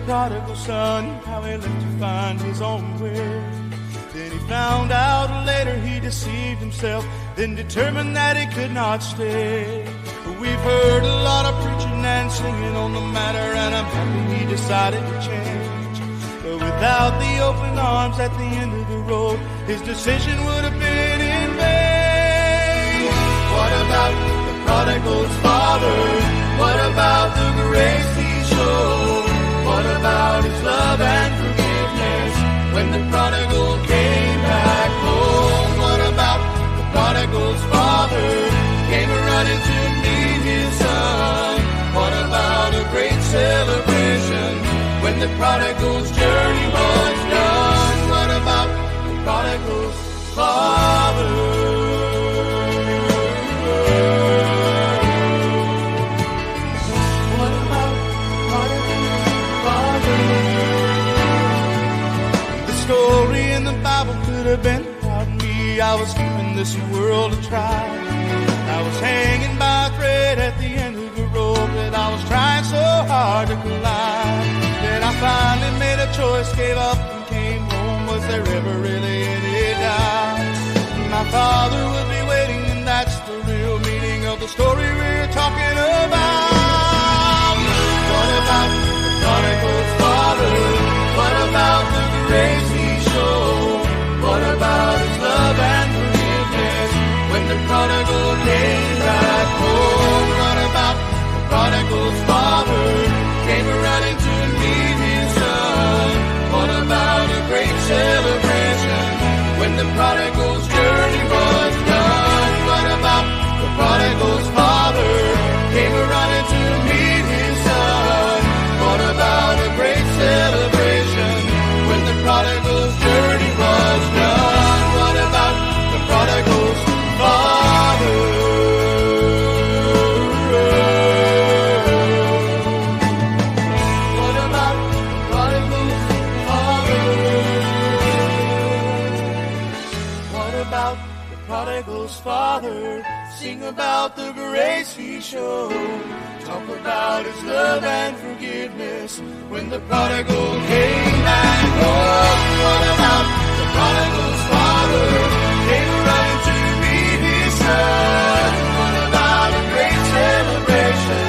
prodigal son, how he left to find his own way. Then he found out later he deceived himself, then determined that he could not stay. We've heard a lot of preaching and singing on the matter, and I'm happy he decided to change. But without the open arms at the end of the road, his decision would have been in vain. What about the prodigal's father? What about the grace he showed? What about his love and forgiveness when the prodigal came back home? What about the prodigal's father came running to meet his son? What about a great celebration when the prodigal's journey was done? What about the prodigal's father? Story in the Bible could have been about me. I was giving this world a try. I was hanging by a thread at the end of the rope that I was trying so hard to collide. Then I finally made a choice, gave up and came home. Was there ever really any doubt? My father would be waiting, and that's the real meaning of the story we're talking about. What about the prodigal's father? What about the grace he showed? What about his love and forgiveness when the prodigal came back home? What about the prodigal's father came running to meet his son? What about a great celebration when the prodigal's journey was done? What about the prodigal's father came running to meet his son? What about a great celebration when the prodigal's journey was done? What about the prodigal's father? What about the prodigal's father? What about the prodigal's father? Sing about the grace he showed. Talk about his love and forgiveness when the prodigal came back home. What about the prodigal's father came running to meet his son? What about a great celebration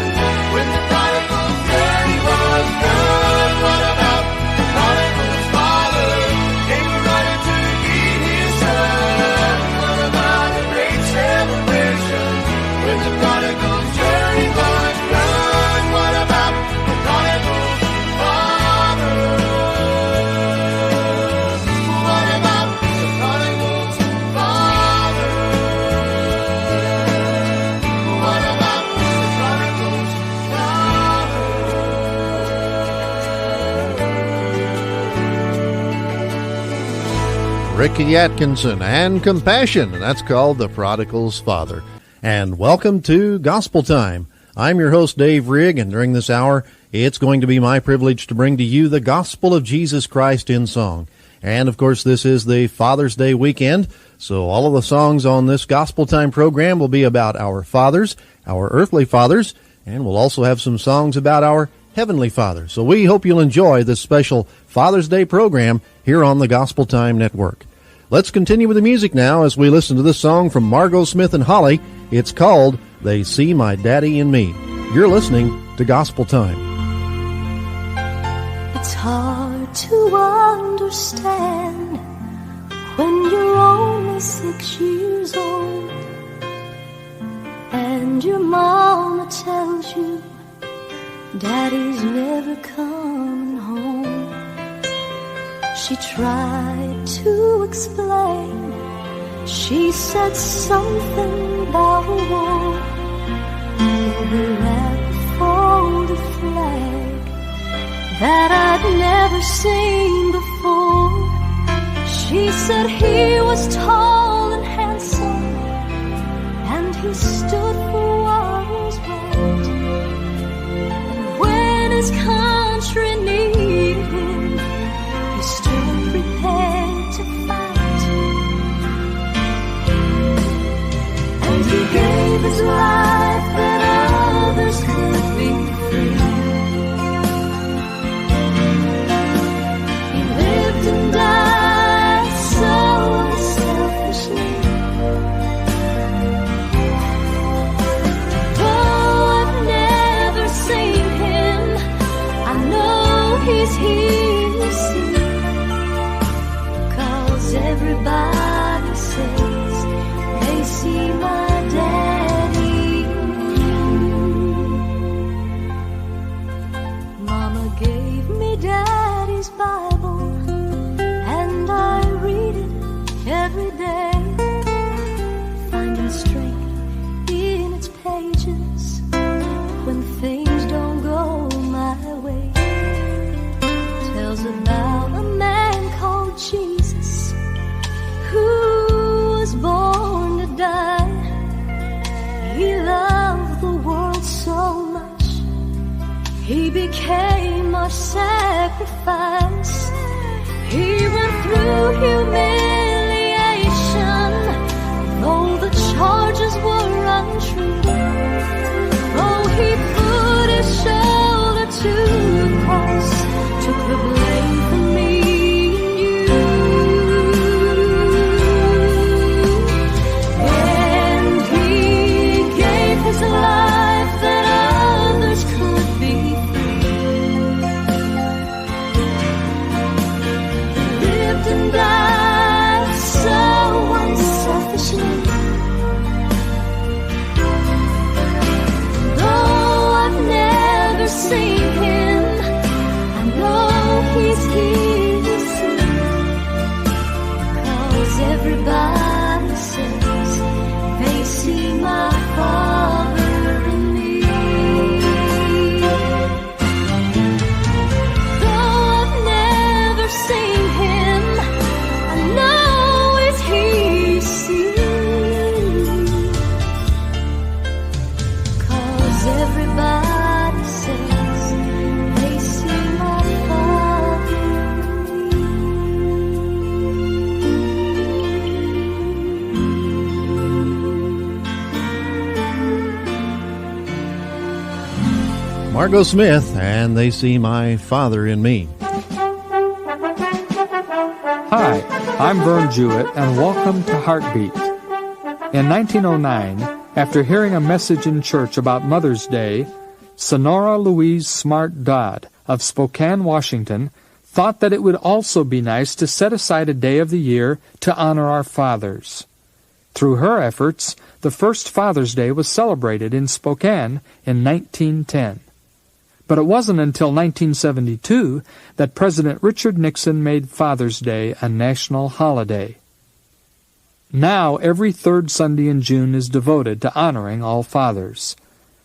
when the prodigal's journey was done? What about the prodigal's father came running to meet his son? What about a great celebration when the prodigal's journey was done? What about the prodigal's father? What about the prodigal's father? What about the prodigal's father? Ricky Atkinson and Compassion, and that's called The Prodigal's Father. And welcome to Gospel Time. I'm your host, Dave Rigg, and during this hour, it's going to be my privilege to bring to you the gospel of Jesus Christ in song. And, of course, this is the Father's Day weekend, so all of the songs on this Gospel Time program will be about our fathers, our earthly fathers, and we'll also have some songs about our heavenly Father. So we hope you'll enjoy this special Father's Day program here on the Gospel Time Network. Let's continue with the music now as we listen to this song from Margot Smith and Holly. It's called They See My Daddy in Me. You're listening to Gospel Time. It's hard to understand when you're only 6 years old and your mama tells you Daddy's never coming home. She tried to explain. She said something about a war over at the folded flag that I'd never seen before. She said he was tall and handsome and he stood for what was right. And when his country needed him, he stood prepared to fight. And he gave his life that others could be free. he's here, you see, 'cause everybody says they see my daddy in you. Mama gave me Daddy's Bible, and I read it every day, finding strength in its pages when things don't go my way. Tells about a man called Jesus who was born to die. He loved the world so much, he became our sacrifice. He went through humiliation, though the charges were untrue. Oh, he put his shoulder to the cross, took the blame for me and you. And he gave his life that others could be free. Lived and died so unselfishly. Seen him, I know he's here to see, 'cause everybody says they see my Father in me. Though I've never seen him, I know he's here to see, 'cause everybody Margot Smith, and They See My Father in Me. Hi, I'm Vern Jewett, and welcome to Heartbeat. In 1909, after hearing a message in church about Mother's Day, Sonora Louise Smart Dodd of Spokane, Washington, thought that it would also be nice to set aside a day of the year to honor our fathers. Through her efforts, the first Father's Day was celebrated in Spokane in 1910. But it wasn't until 1972 that President Richard Nixon made Father's Day a national holiday. Now every third Sunday in June is devoted to honoring all fathers.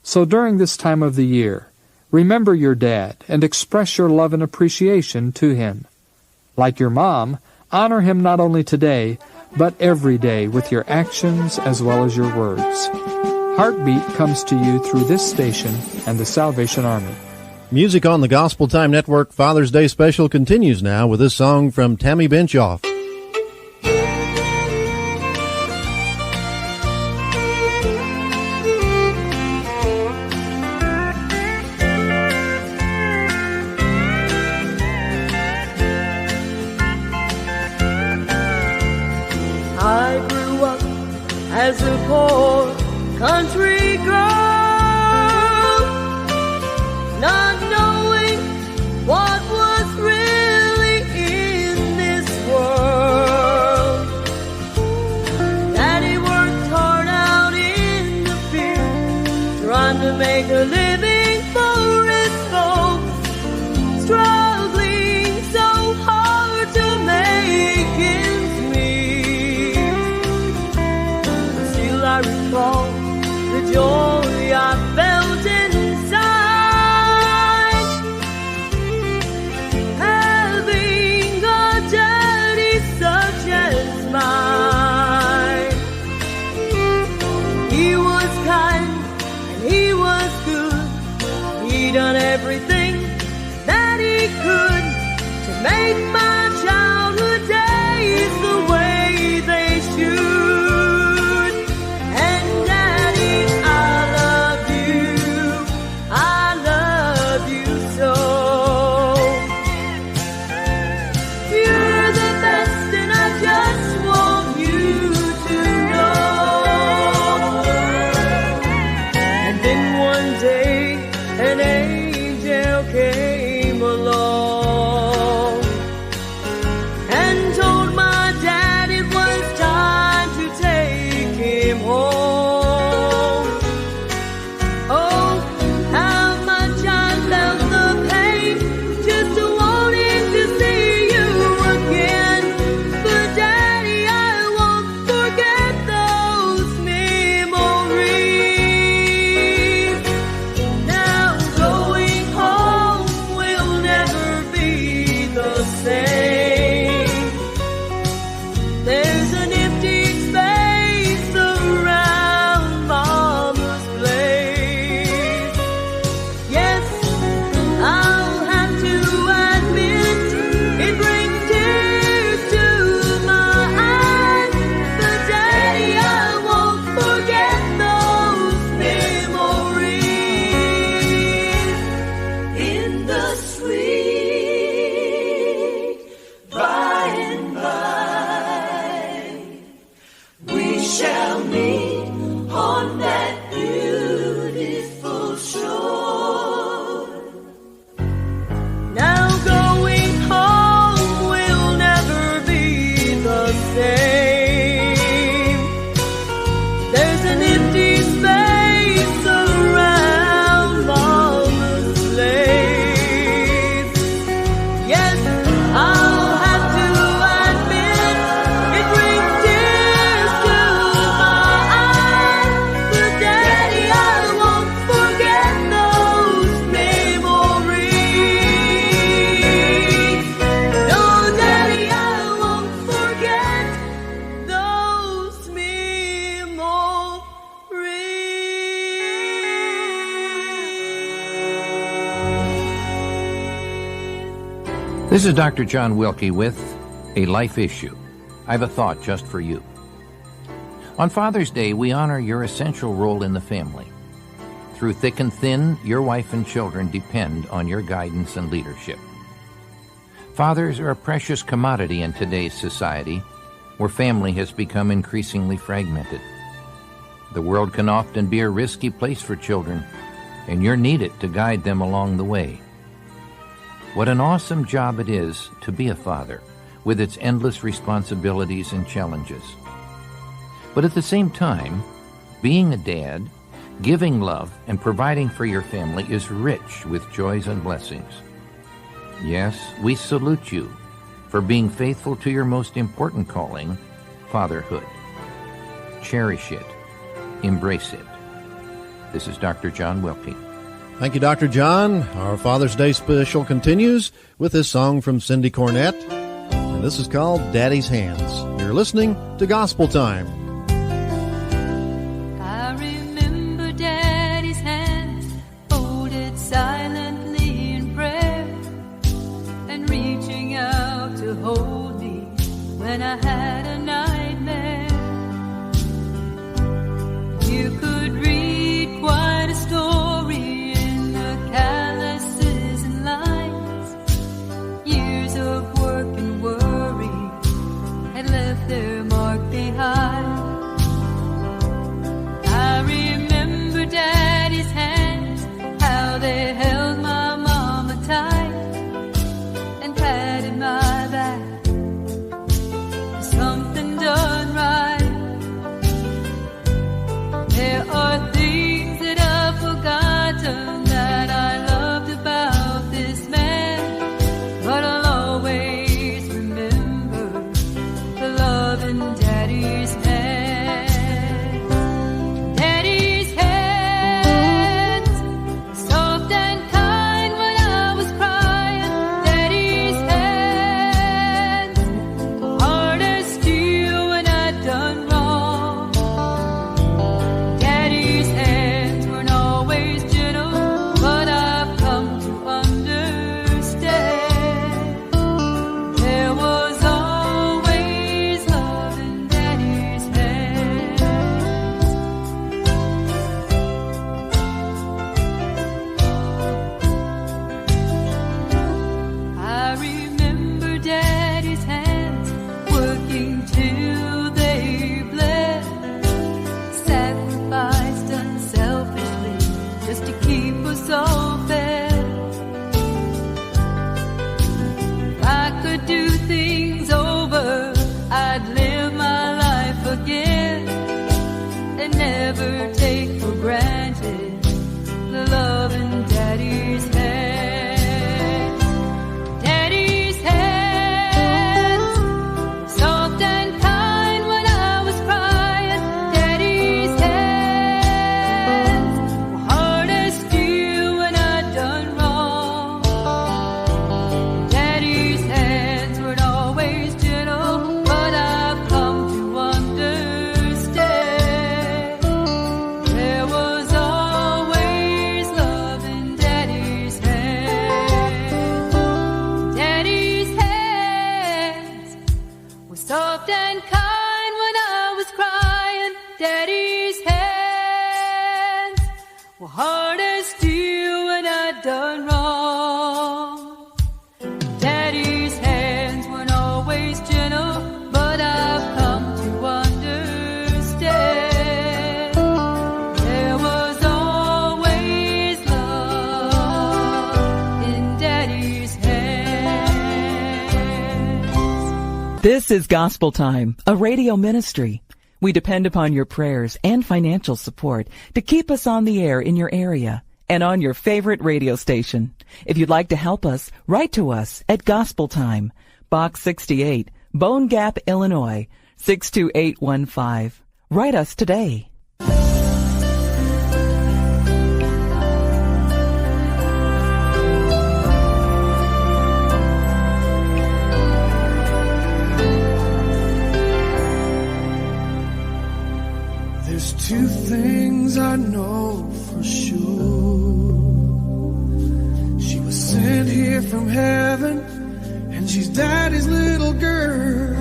So during this time of the year, remember your dad and express your love and appreciation to him. Like your mom, honor him not only today, but every day with your actions as well as your words. Heartbeat comes to you through this station and the Salvation Army. Music on the Gospel Time Network Father's Day special continues now with this song from Tammy Benchoff. I grew up as a poor country girl, not knowing what was really in this world. Daddy worked hard out in the field, trying to make a living for his folks, struggling so hard to make ends meet. Still I recall the joy This is Dr. John Wilkie with A Life Issue. I have a thought just for you. On Father's Day, we honor your essential role in the family. Through thick and thin, your wife and children depend on your guidance and leadership. Fathers are a precious commodity in today's society, where family has become increasingly fragmented. The world can often be a risky place for children, and you're needed to guide them along the way. What an awesome job it is to be a father, with its endless responsibilities and challenges. But at the same time, being a dad, giving love, and providing for your family is rich with joys and blessings. Yes, we salute you for being faithful to your most important calling, fatherhood. Cherish it. Embrace it. This is Dr. John Wilkie. Thank you, Dr. John. Our Father's Day special continues with this song from Cindy Cornett, and this is called Daddy's Hands. You're listening to Gospel Time. I remember Daddy's hands folded silently in prayer and reaching out to hold me when I had a nightmare. You could read quite a story, calluses and lines, years of work and worry had left their mark behind. I remember Daddy's hands, how they held my mama tight and patted my back for something done right. There are things that I've forgotten that I loved about this man, but I'll always remember the love in Daddy's hands. Daddy's hands, soft and kind when I was crying. Daddy's hands, hard as steel when I'd done wrong. Daddy's hands weren't always gentle, but I've come to understand. There was always love in Daddy's hands. I remember Daddy's hands working till they bled, sacrificed unselfishly just to keep us all fed. If I could do things over, I'd live my life again and never take for granted the love in Daddy's hands. Daddy's hands, soft and kind when I was crying. Daddy's hands were hard as steel when I'd done wrong. Daddy's hands weren't always gentle, but I've come to understand. There was always love in Daddy's hands. Daddy's hands were soft and kind when I was crying. Daddy's hands were hard as steel when I'd done wrong. Daddy's hands weren't always gentle, but I've come to understand. There was always love in Daddy's hands. This is Gospel Time, a radio ministry. We depend upon your prayers and financial support to keep us on the air in your area and on your favorite radio station. If you'd like to help us, write to us at Gospel Time, Box 68, Bone Gap, Illinois, 62815. Write us today. There's two things I know for sure. She was sent here from heaven and she's Daddy's little girl.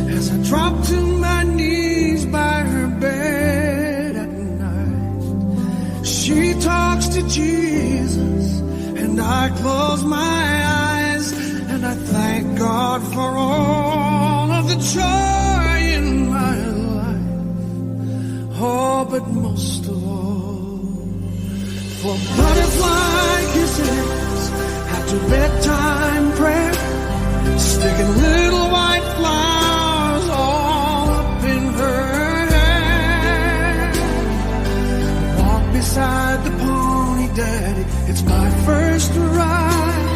As I drop to my knees by her bed at night, she talks to Jesus, and I close my eyes, and I thank God for all of the joy in my life. Oh, but most of all, for butterfly kisses after bedtime prayer, sticking little white flowers all up in her hair. Walk beside the pony, Daddy, it's my first ride.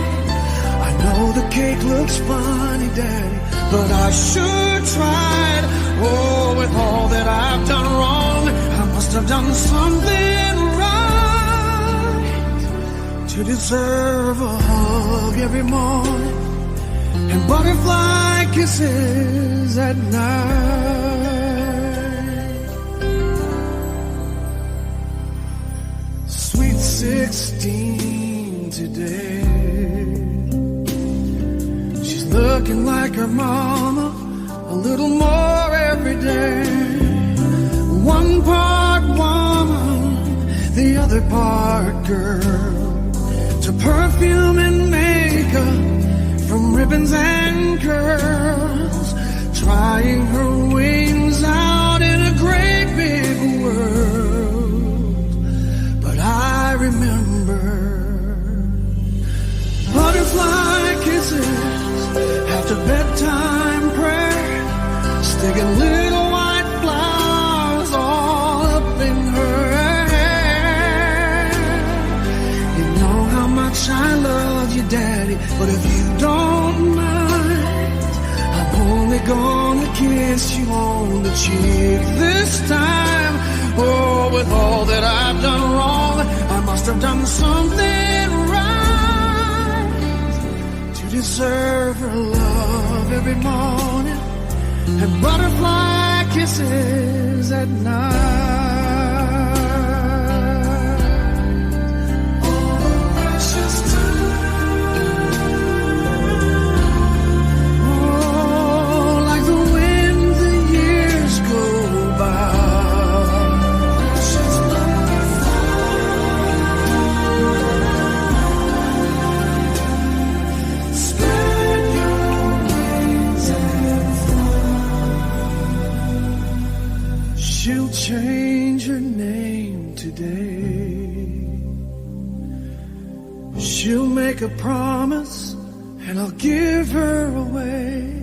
I know the cake looks funny, Daddy, but I sure tried. Oh, with all that I've done wrong, I must have done something right to deserve a hug every morning and butterfly kisses at night. Sweet 16 today, she's looking like her mama a little more every day. One part woman, the other part girl, to perfume and makeup, from ribbons and curls, trying her wings out in a great big world. But I remember butterfly kisses after bedtime prayer, sticking little white flowers all up in her hair. You know how much I love you, Daddy, but if you don't mind, I'm only gonna kiss you on the cheek this time. Oh, with all that I've done wrong, I must have done something right to deserve her love every morning and butterfly kisses at night. Oh, precious time. Oh, like the wind the years go by. Precious butterfly, spread your wings and fly. She'll change her name today. She'll make a promise and I'll give her away.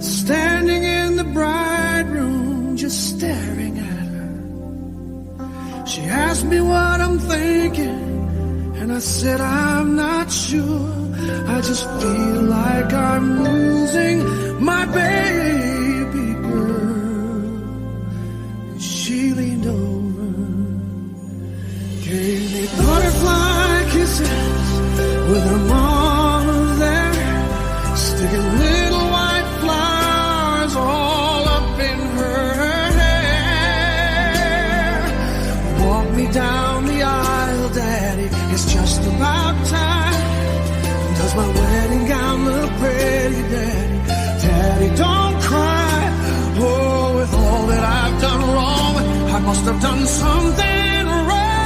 Standing in the bride room, just staring at her. She asked me what I'm thinking, and I said I'm not sure. I just feel like I'm losing my baby girl. And she leaned over, gave me butterfly kisses with her mama there, sticking little white flowers all up in her hair. Walk me down the aisle, Daddy, it's just about time. Does my wedding gown look pretty, Daddy? Daddy, don't cry. Oh, with all that I've done wrong, I must have done something right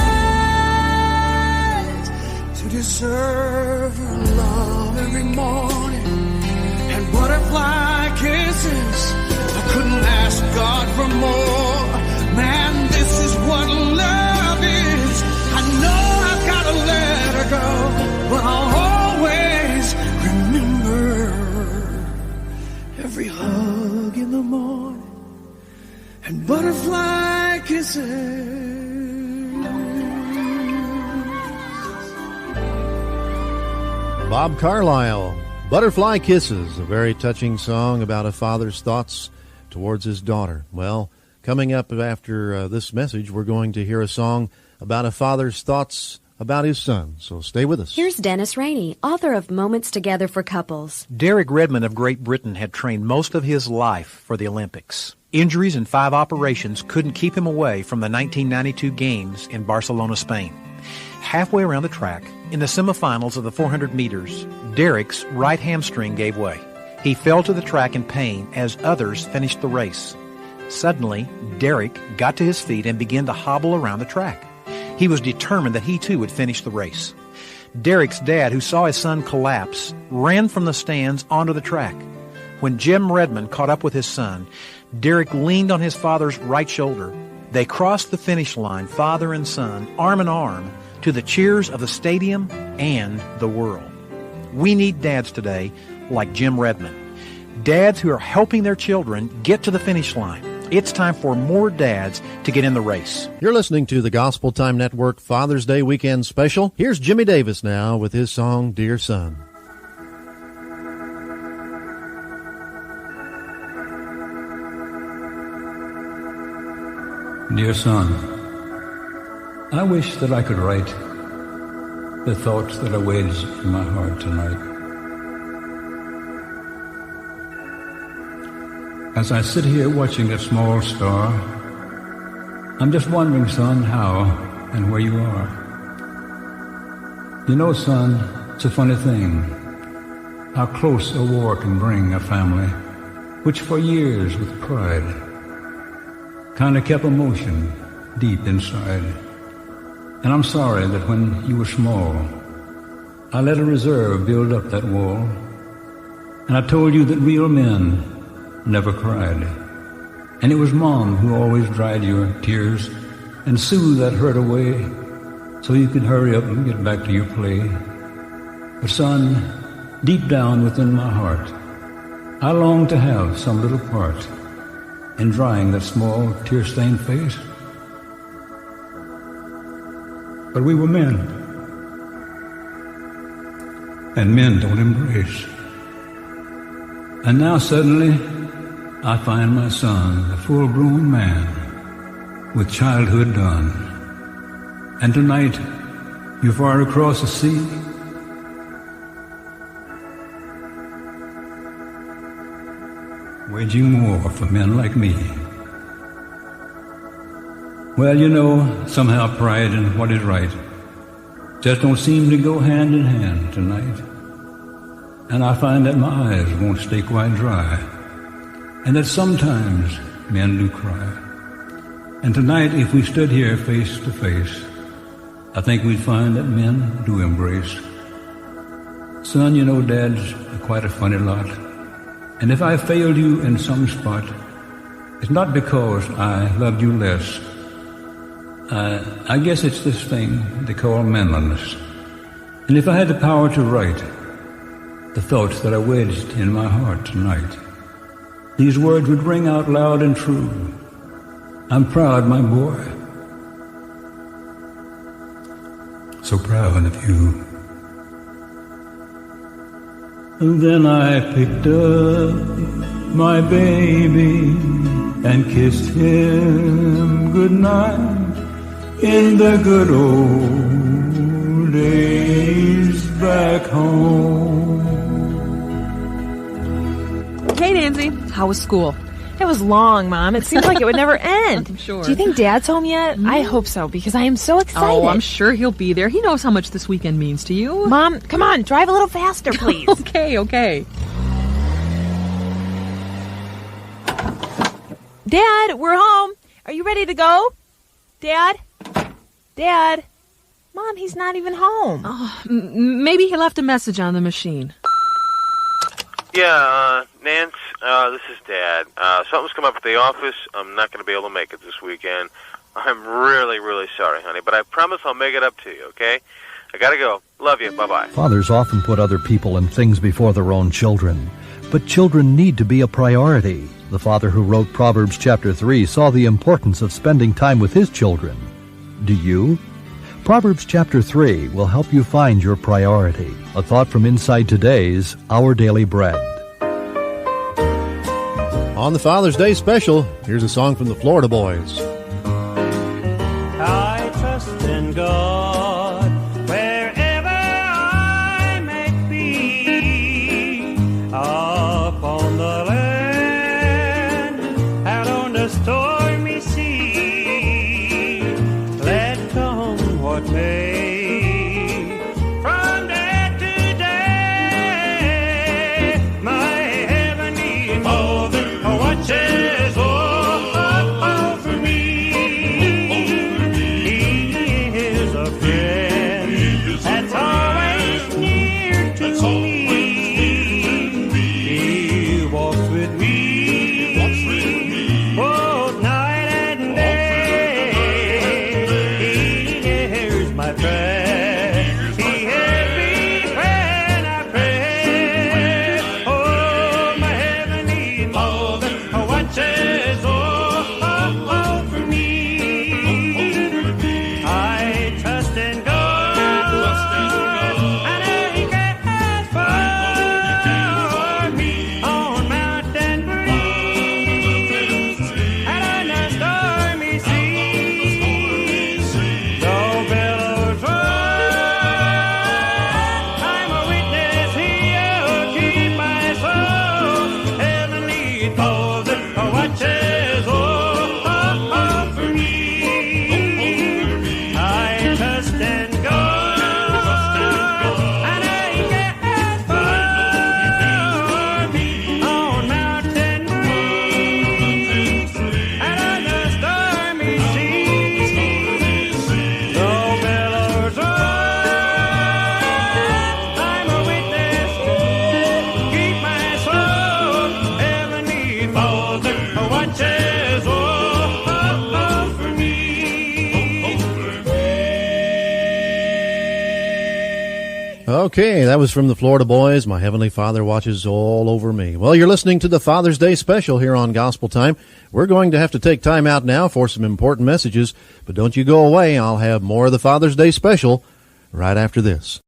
to deserve her love every morning and butterfly kisses. I couldn't ask God for more. Man, this is what love is. I know I've got to let her go, but I'll always remember every hug in the morning and butterfly kisses. Bob Carlyle, Butterfly Kisses, a very touching song about a father's thoughts towards his daughter. Well, coming up after this message, we're going to hear a song about a father's thoughts about his son. So stay with us. Here's Dennis Rainey, author of Moments Together for Couples. Derek Redmond of Great Britain had trained most of his life for the Olympics. Injuries and 5 operations couldn't keep him away from the 1992 Games in Barcelona, Spain. halfway around the track, in the semifinals of the 400 meters, Derek's right hamstring gave way. He fell to the track in pain as others finished the race. Suddenly, Derek got to his feet and began to hobble around the track. He was determined that he too would finish the race. Derek's dad, who saw his son collapse, ran from the stands onto the track. When Jim Redmond caught up with his son, Derek leaned on his father's right shoulder. They crossed the finish line, father and son, arm in arm, to the cheers of the stadium and the world. We need dads today like Jim Redmond. Dads who are helping their children get to the finish line. It's time for more dads to get in the race. You're listening to the Gospel Time Network Father's Day Weekend Special. Here's Jimmy Davis now with his song, Dear Son. Dear son, I wish that I could write the thoughts that are wedged in my heart tonight. As I sit here watching that small star, I'm just wondering, son, how and where you are. You know, son, it's a funny thing, how close a war can bring a family, which for years with pride kind of kept emotion deep inside. And I'm sorry that when you were small, I let a reserve build up that wall, and I told you that real men never cried. And it was Mom who always dried your tears and soothed that hurt away so you could hurry up and get back to your play. But son, deep down within my heart, I long to have some little part in drying that small tear-stained face. But we were men, and men don't embrace. And now suddenly, I find my son a full-grown man with childhood done. And tonight, you're far across the sea. Waging war for men like me. Well, you know, somehow pride and what is right just don't seem to go hand in hand tonight. And I find that my eyes won't stay quite dry, and that sometimes men do cry. And tonight, if we stood here face to face, I think we'd find that men do embrace. Son, you know, Dad's quite a funny lot. And if I failed you in some spot, it's not because I loved you less. I guess it's this thing they call manliness. And if I had the power to write the thoughts that are wedged in my heart tonight, these words would ring out loud and true. I'm proud, my boy. So proud of you. And then I picked up my baby and kissed him goodnight in the good old days back home. Hey, Nancy. How was school? It was long, Mom. It seems like it would never end. I'm sure. Do you think Dad's home yet? I hope so, because I am so excited. Oh, I'm sure he'll be there. He knows how much this weekend means to you. Mom, come on. Drive a little faster, please. Okay. Dad, we're home. Are you ready to go? Dad? Mom, he's not even home. Oh, maybe he left a message on the machine. Yeah, Nance, this is Dad. Something's come up at the office. I'm not going to be able to make it this weekend. I'm really, really sorry, honey, but I promise I'll make it up to you, okay? I gotta go. Love you. Bye-bye. Fathers often put other people and things before their own children, but children need to be a priority. The father who wrote Proverbs chapter 3 saw the importance of spending time with his children. Do you? Proverbs chapter 3 will help you find your priority. A thought from inside today's Our Daily Bread. On the Father's Day special, here's a song from the Florida Boys. I trust in God wherever I may be, up on the land and on the stormy sea. Let come what may, Okay, that was from the Florida Boys. My Heavenly Father watches all over me. Well, you're listening to the Father's Day special here on Gospel Time. We're going to have to take time out now for some important messages, but don't you go away. I'll have more of the Father's Day special right after this.